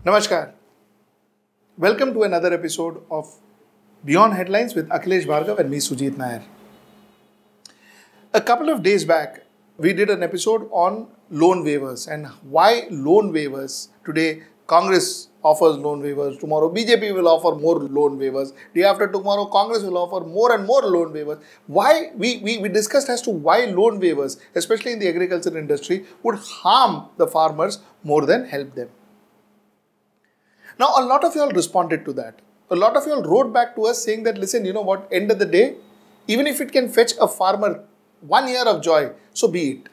Namaskar. Welcome to another episode of Beyond Headlines with Akhilesh Bhargava and me, Sujit Nair. A couple of days back, we did an episode on loan waivers and why loan waivers. Today, Congress offers loan waivers. Tomorrow, BJP will offer more loan waivers. Day after tomorrow, Congress will offer more and more loan waivers. Why we discussed as to why loan waivers, especially in the agriculture industry, would harm the farmers more than help them. Now, a lot of y'all responded to that. A lot of y'all wrote back to us saying that, listen, you know what, end of the day, even if it can fetch a farmer 1 year of joy, so be it.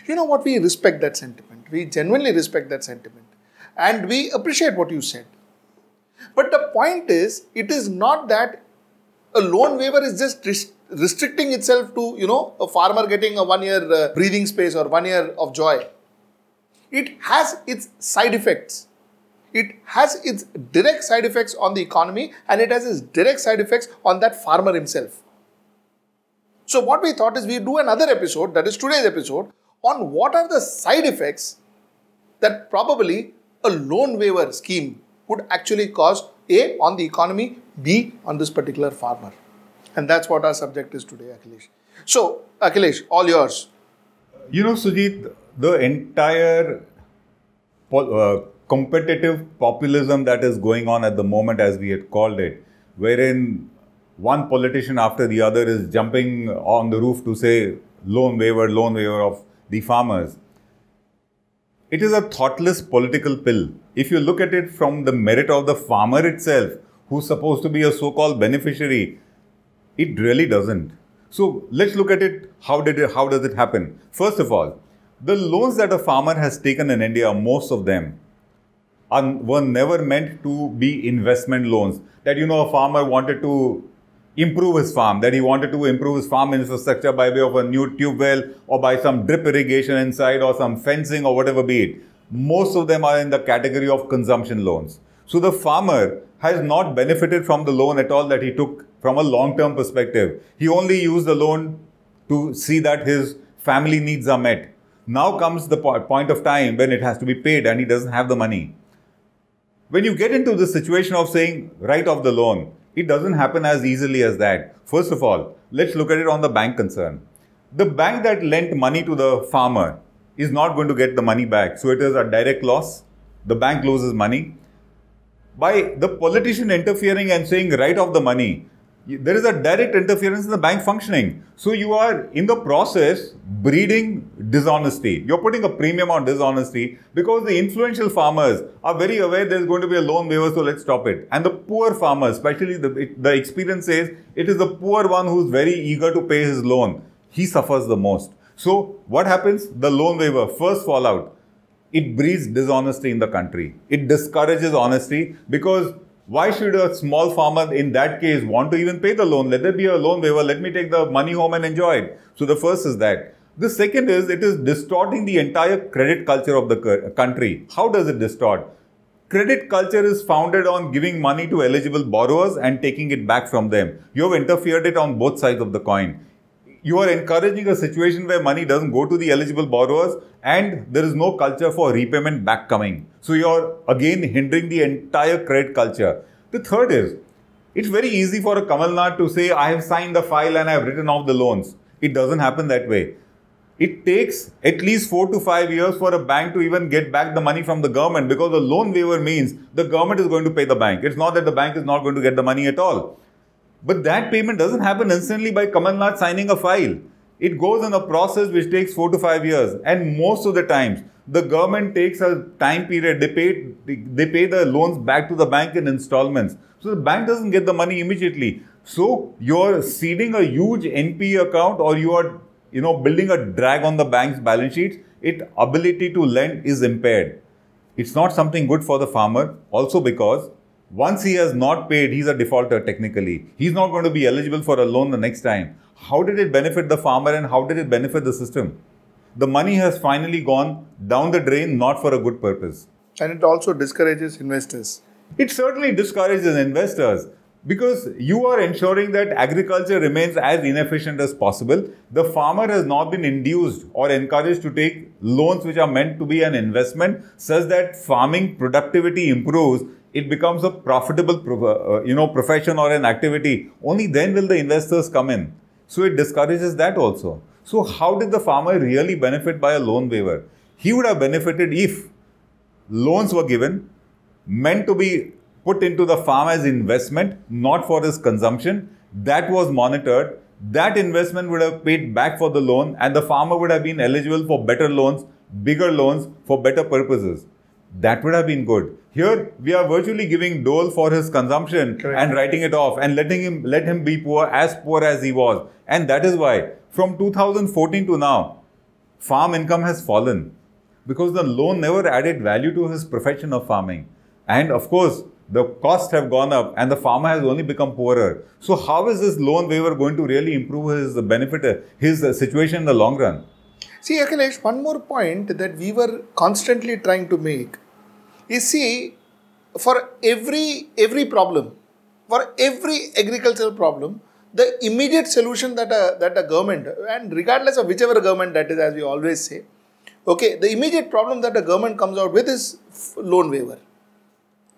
You know what, we respect that sentiment. We genuinely respect that sentiment. And we appreciate what you said. But the point is, it is not that a loan waiver is just restricting itself to, a farmer getting a 1 year breathing space or 1 year of joy. It has its side effects. It has its direct side effects on the economy and it has its direct side effects on that farmer himself. So what we thought is we do another episode, that is today's episode, on what are the side effects that probably a loan waiver scheme would actually cause, A, on the economy, B, on this particular farmer. And that's what our subject is today, Akhilesh. So, Akhilesh, all yours. You know, Sujit, the entire competitive populism that is going on at the moment, as we had called it, wherein one politician after the other is jumping on the roof to say loan waiver of the farmers. It is a thoughtless political pill. If you look at it from the merit of the farmer itself, who's supposed to be a so-called beneficiary, it really doesn't. So let's look at it. How does it happen? First of all, the loans that a farmer has taken in India, most of them, were never meant to be investment loans. That, a farmer wanted to improve his farm, that he wanted to improve his farm infrastructure by way of a new tube well or by some drip irrigation inside or some fencing or whatever be it. Most of them are in the category of consumption loans. So the farmer has not benefited from the loan at all that he took from a long-term perspective. He only used the loan to see that his family needs are met. Now comes the point of time when it has to be paid and he doesn't have the money. When you get into the situation of saying write off the loan, it doesn't happen as easily as that. First of all, let's look at it on the bank concern. The bank that lent money to the farmer is not going to get the money back. So it is a direct loss. The bank loses money. By the politician interfering and saying write off the money, there is a direct interference in the bank functioning. So you are in the process breeding dishonesty. You're putting a premium on dishonesty because the influential farmers are very aware there's going to be a loan waiver, so let's stop it. And the poor farmers, especially the experience says, it is the poor one who's very eager to pay his loan. He suffers the most. So what happens? The loan waiver, first fallout, it breeds dishonesty in the country. It discourages honesty because why should a small farmer in that case want to even pay the loan? Let there be a loan waiver. Let me take the money home and enjoy it. So the first is that. The second is it is distorting the entire credit culture of the country. How does it distort? Credit culture is founded on giving money to eligible borrowers and taking it back from them. You have interfered it on both sides of the coin. You are encouraging a situation where money doesn't go to the eligible borrowers and there is no culture for repayment back coming. So you're again hindering the entire credit culture. The third is, it's very easy for a Kamal Nath to say, I have signed the file and I have written off the loans. It doesn't happen that way. It takes at least 4 to 5 years for a bank to even get back the money from the government because the loan waiver means the government is going to pay the bank. It's not that the bank is not going to get the money at all. But that payment doesn't happen instantly by Kamal Nath signing a file. It goes in a process which takes 4 to 5 years. And most of the times, the government takes a time period. They pay the loans back to the bank in installments. So the bank doesn't get the money immediately. So you're seeding a huge NPA account or you are building a drag on the bank's balance sheets. Its ability to lend is impaired. It's not something good for the farmer. Also because once he has not paid, he's a defaulter technically. He's not going to be eligible for a loan the next time. How did it benefit the farmer and how did it benefit the system? The money has finally gone down the drain, not for a good purpose. And it also discourages investors. It certainly discourages investors. Because you are ensuring that agriculture remains as inefficient as possible. The farmer has not been induced or encouraged to take loans which are meant to be an investment such that farming productivity improves. It becomes a profitable profession or an activity. Only then will the investors come in. So it discourages that also. So how did the farmer really benefit by a loan waiver? He would have benefited if loans were given, meant to be put into the farm as investment, not for his consumption. That was monitored. That investment would have paid back for the loan and the farmer would have been eligible for better loans, bigger loans for better purposes. That would have been good. Here, we are virtually giving dole for his consumption. Correct. And writing it off and let him be poor as he was. And that is why from 2014 to now, farm income has fallen because the loan never added value to his profession of farming. And of course, the costs have gone up and the farmer has only become poorer. So how is this loan waiver going to really improve his situation in the long run? See, Akhilesh, one more point that we were constantly trying to make is, see, for every problem, for every agricultural problem, the immediate solution that a government, and regardless of whichever government that is, as we always say, okay, the immediate problem that the government comes out with is loan waiver.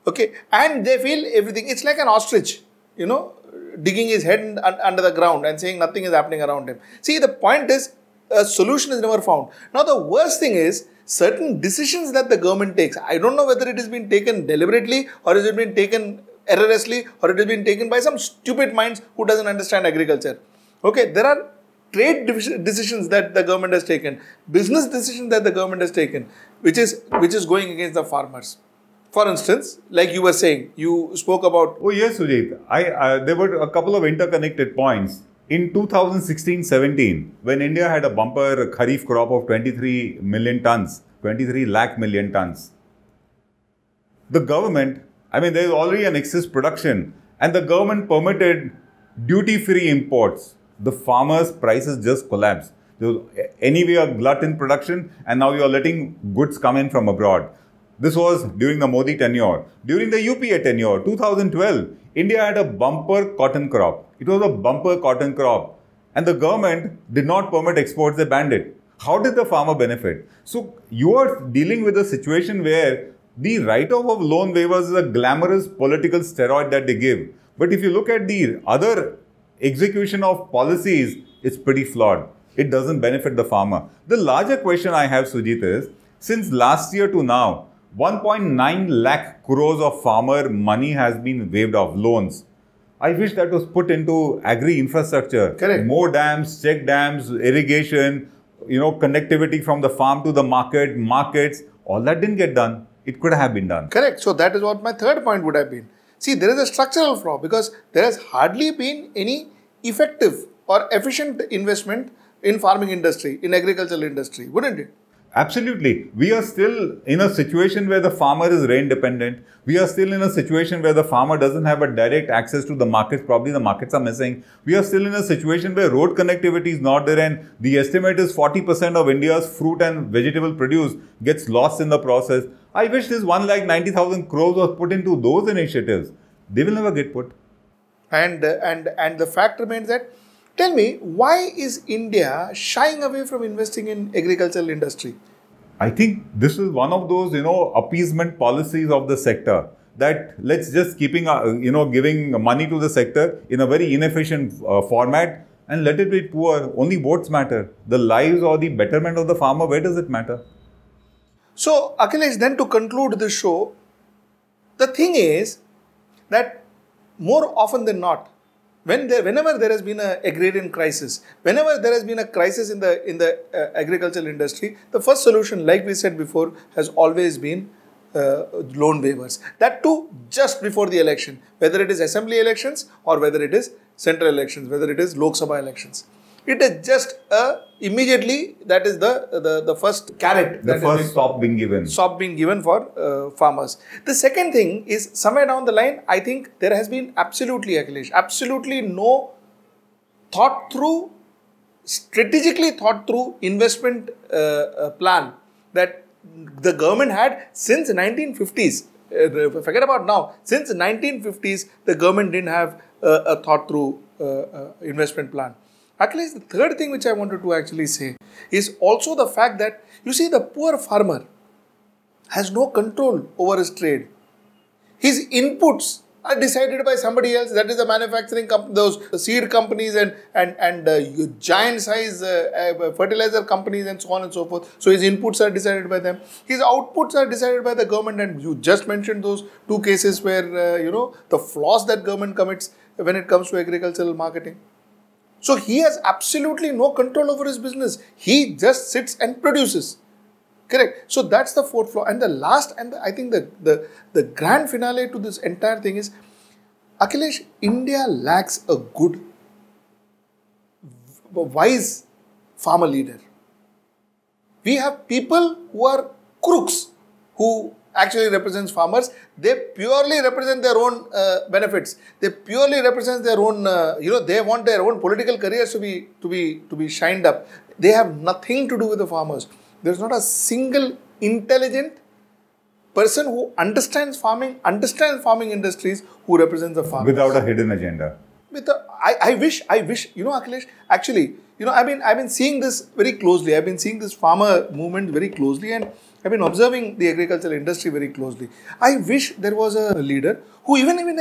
Okay, and they feel everything. It's like an ostrich, digging his head under the ground and saying nothing is happening around him. See, the point is, a solution is never found. Now, the worst thing is, certain decisions that the government takes, I don't know whether it has been taken deliberately or has it been taken erroneously or it has been taken by some stupid minds who doesn't understand agriculture. Okay, there are trade decisions that the government has taken, business decisions that the government has taken, which is going against the farmers. For instance, like you were saying, you spoke about... Oh yes, Sujit. There were a couple of interconnected points. In 2016-17, when India had a bumper kharif crop of 23 lakh million tons, the government, there is already an excess production and the government permitted duty-free imports. The farmers' prices just collapsed. There was anyway a glut in production and now you are letting goods come in from abroad. This was during the Modi tenure. During the UPA tenure, 2012, India had a bumper cotton crop. It was a bumper cotton crop. And the government did not permit exports, they banned it. How did the farmer benefit? So you are dealing with a situation where the write-off of loan waivers is a glamorous political steroid that they give. But if you look at the other execution of policies, it's pretty flawed. It doesn't benefit the farmer. The larger question I have, Sujit, is since last year to now, 1.9 lakh crores of farmer money has been waived off loans. I wish that was put into agri-infrastructure. Correct. More dams, check dams, irrigation, connectivity from the farm to the markets. All that didn't get done. It could have been done. Correct. So that is what my third point would have been. See, there is a structural flaw because there has hardly been any effective or efficient investment in farming industry, in agricultural industry, wouldn't it? Absolutely. We are still in a situation where the farmer is rain dependent. We are still in a situation where the farmer doesn't have a direct access to the markets. Probably the markets are missing. We are still in a situation where road connectivity is not there and the estimate is 40% of India's fruit and vegetable produce gets lost in the process. I wish this 1,90,000 crores was put into those initiatives. They will never get put. And the fact remains that, tell me, why is India shying away from investing in agricultural industry? I think this is one of those, appeasement policies of the sector that let's just giving money to the sector in a very inefficient format and let it be poor. Only votes matter. The lives or the betterment of the farmer, where does it matter? So, Akhilesh, then to conclude this show, the thing is that more often than not, whenever there has been an agrarian crisis, whenever there has been a crisis in the agricultural industry, the first solution, like we said before, has always been loan waivers. That too, just before the election, whether it is assembly elections or whether it is central elections, whether it is Lok Sabha elections. It is just immediately, that is the first carrot. The first stop being given. Stop being given for farmers. The second thing is, somewhere down the line, I think there has been absolutely, Akhilesh, absolutely no strategically thought through investment plan that the government had since 1950s. Forget about now. Since the 1950s, the government didn't have a thought-through investment plan. Akhilesh, the third thing which I wanted to actually say is also the fact that, you see, the poor farmer has no control over his trade. His inputs are decided by somebody else. That is the manufacturing company, those seed companies and giant size fertilizer companies and so on and so forth. So his inputs are decided by them. His outputs are decided by the government. And you just mentioned those two cases where, the flaws that government commits when it comes to agricultural marketing. So he has absolutely no control over his business. He just sits and produces. Correct. So that's the fourth flaw. And the last, and I think the grand finale to this entire thing is, Akhilesh, India lacks a good, wise farmer leader. We have people who are crooks who actually represents farmers. They purely represent their own benefits. They purely represent their own, they want their own political careers to be shined up. They have nothing to do with the farmers. There's not a single intelligent person who understands farming industries, who represents the farmers. Without a hidden agenda. I wish, Akhilesh, actually, I've been seeing this very closely. I've been seeing this farmer movement very closely, and I've been observing the agricultural industry very closely. I wish there was a leader who even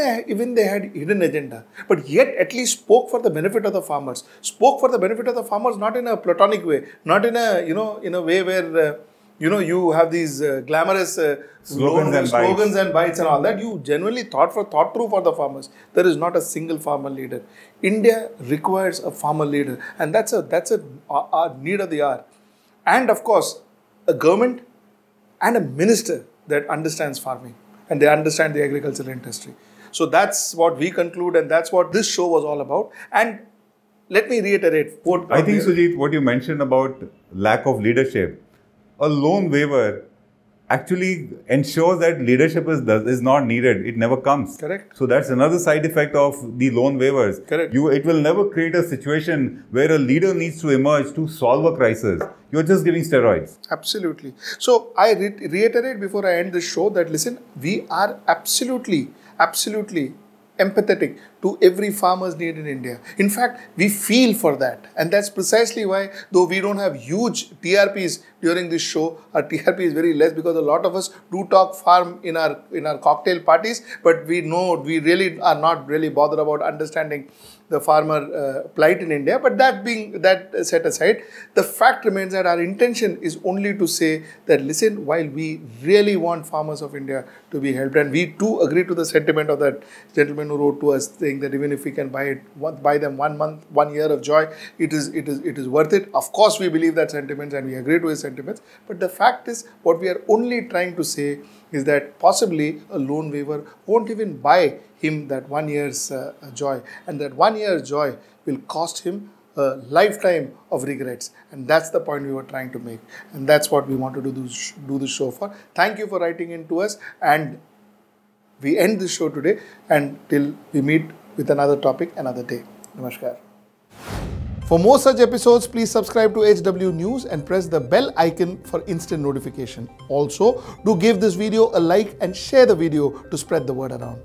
they had hidden agenda, but yet at least spoke for the benefit of the farmers. Spoke for the benefit of the farmers, not in a platonic way, not in a, in a way where, you have these glamorous slogans and bites and all that. You genuinely thought through for the farmers. There is not a single farmer leader. India requires a farmer leader, and that's a need of the hour. And of course, a government and a minister that understands farming and they understand the agricultural industry. So that's what we conclude, and that's what this show was all about. And let me reiterate. I think, Sujit, what you mentioned about lack of leadership, a loan waiver actually ensures that leadership is not needed. It never comes. Correct. So that's another side effect of the loan waivers. Correct. It will never create a situation where a leader needs to emerge to solve a crisis. You're just giving steroids. Absolutely. So I reiterate before I end this show that, listen, we are absolutely empathetic to every farmer's need in India. In fact, we feel for that. And that's precisely why, though we don't have huge TRPs during this show, our TRP is very less because a lot of us do talk farm in our cocktail parties, but we know we really are not really bothered about understanding the farmer plight in India. But that set aside, the fact remains that our intention is only to say that, listen, while we really want farmers of India to be helped, and we too agree to the sentiment of that gentleman who wrote to us saying that even if we can buy them 1 month, 1 year of joy, it is worth it. Of course, we believe that sentiments and we agree to his sentiments. But the fact is, what we are only trying to say is that possibly a loan waiver won't even buy him that 1 year's joy, and that 1 year's joy will cost him a lifetime of regrets. And that's the point we were trying to make, and that's what we wanted to do this show for. Thank you for writing in to us, and we end this show today until we meet with another topic another day. Namaskar. For more such episodes, please subscribe to HW News and press the bell icon for instant notification. Also, do give this video a like and share the video to spread the word around.